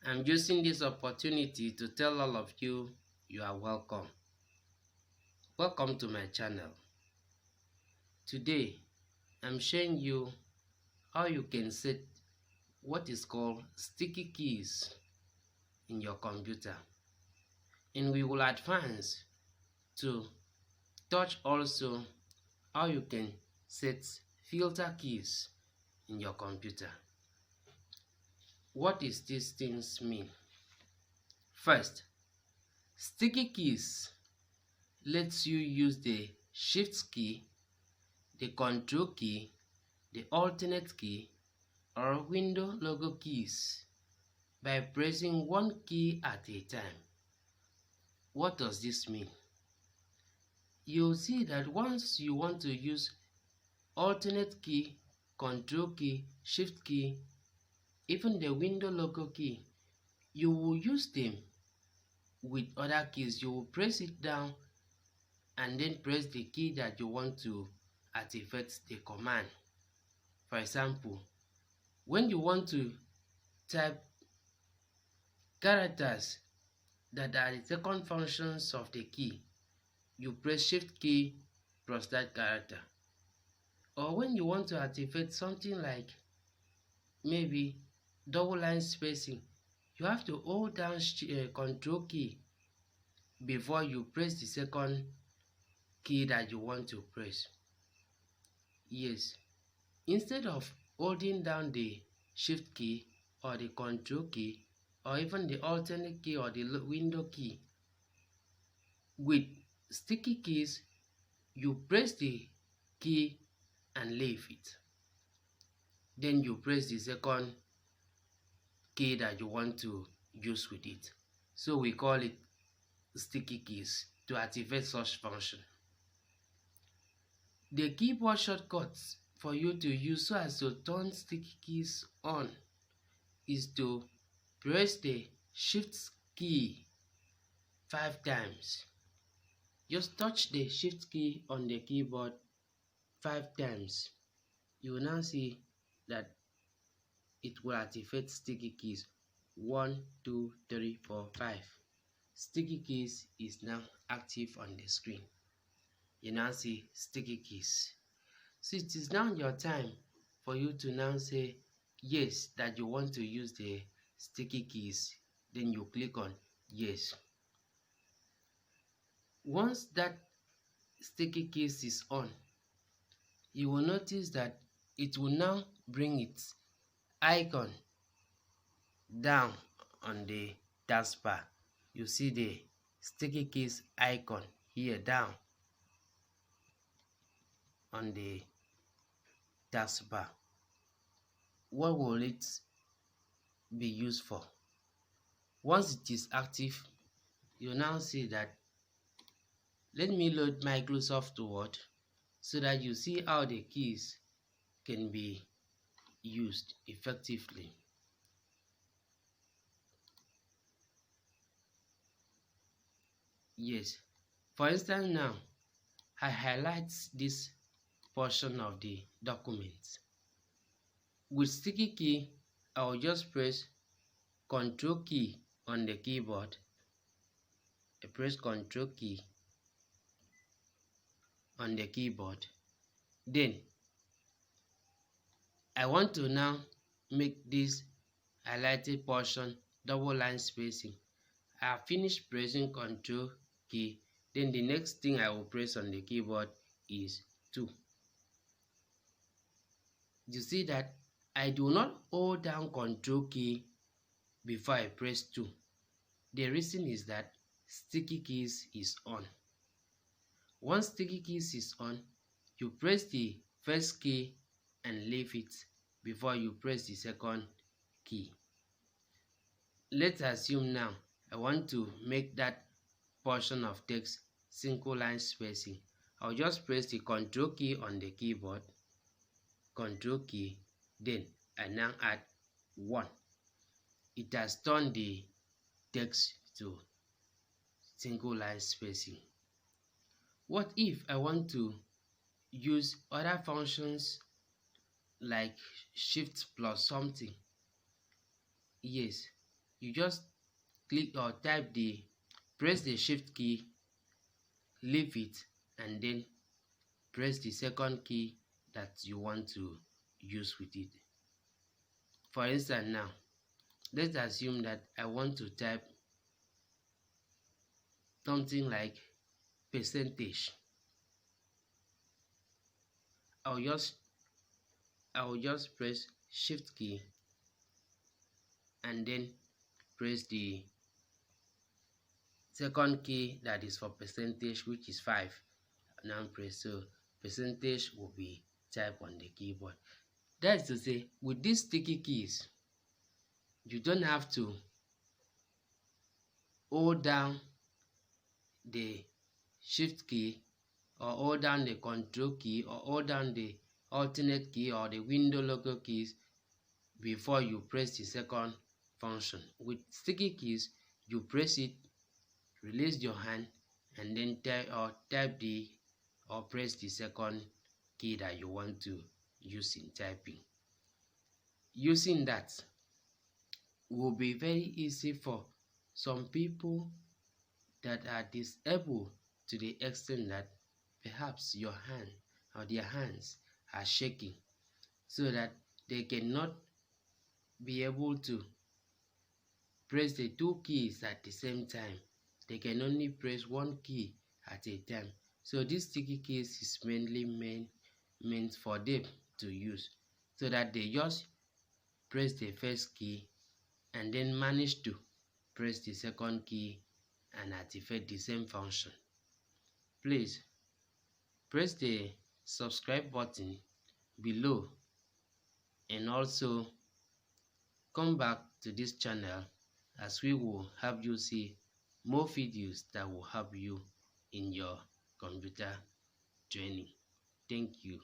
I'm using this opportunity to tell all of you you are welcome. Welcome to my channel. Today, I'm showing you how you can set what is called sticky keys in your computer. And we will advance to touch also how you can set filter keys in your computer. What does these things mean? First, sticky keys lets you use the shift key, the control key, the alternate key, or window logo keys by pressing one key at a time. What does this mean? You'll see that once you want to use alternate key, control key, shift key, even the window logo key, you will use them with other keys. You will press it down and then press the key that you want to activate the command. For example, when you want to type characters that are the second functions of the key, you press shift key plus that character. Or when you want to activate something like maybe double line spacing, you have to hold down control key before you press the second key that you want to press. Yes, instead of holding down the shift key or the control key or even the alternate key or the window key, with sticky keys you press the key and leave it. Then you press the second key that you want to use with it. So we call it sticky keys to activate such function. The keyboard shortcuts for you to use so as to turn sticky keys on is to press the shift key 5 times. Just touch the shift key on the keyboard 5 times. You will now see that it will activate sticky keys. 1, 2, 3, 4, 5. Sticky keys is now active on the screen. You now see sticky keys. So it is now your time for you to now say yes that you want to use the sticky keys. Then you click on yes. Once that sticky keys is on, you will notice that it will now bring its icon down on the taskbar. You see the sticky keys icon here down on the taskbar. What will it be used for? Once it is active, you now see that. Let me load Microsoft Word so that you see how the keys can be used effectively. Yes, for instance now, I highlight this portion of the document. With sticky key, I will just press Control key on the keyboard. I press Control key on the keyboard. Then I want to now make this highlighted portion double line spacing. I have finished pressing Control key. Then the next thing I will press on the keyboard is 2. You see that I do not hold down Control key before I press 2. The reason is that sticky keys is on. Once sticky keys is on, you press the first key and leave it before you press the second key. Let's assume now I want to make that portion of text single line spacing. I'll just press the Control key on the keyboard, Control key, then I now add 1. It has turned the text to single line spacing. What if I want to use other functions like shift plus something? Yes, you just click or press the shift key, leave it, and then press the second key that you want to use with it. For instance, now let's assume that I want to type something like percentage. I'll just press shift key and then press the second key that is for percentage, which is 5. Now press, so percentage will be typed on the keyboard. That is to say, with these sticky keys, you don't have to hold down the shift key or hold down the control key or hold down the alternate key or the window logo keys before you press the second function. With sticky keys, you press it, release your hand, and then type or press the second key that you want to use in typing. Using that will be very easy for some people that are disabled to the extent that perhaps your hand or their hands are shaking, so that they cannot be able to press the two keys at the same time. They can only press one key at a time. So this sticky keys is mainly meant for them to use, so that they just press the first key and then manage to press the second key and activate the same function. Please press the subscribe button below and also come back to this channel, as we will help you see more videos that will help you in your computer training. Thank you.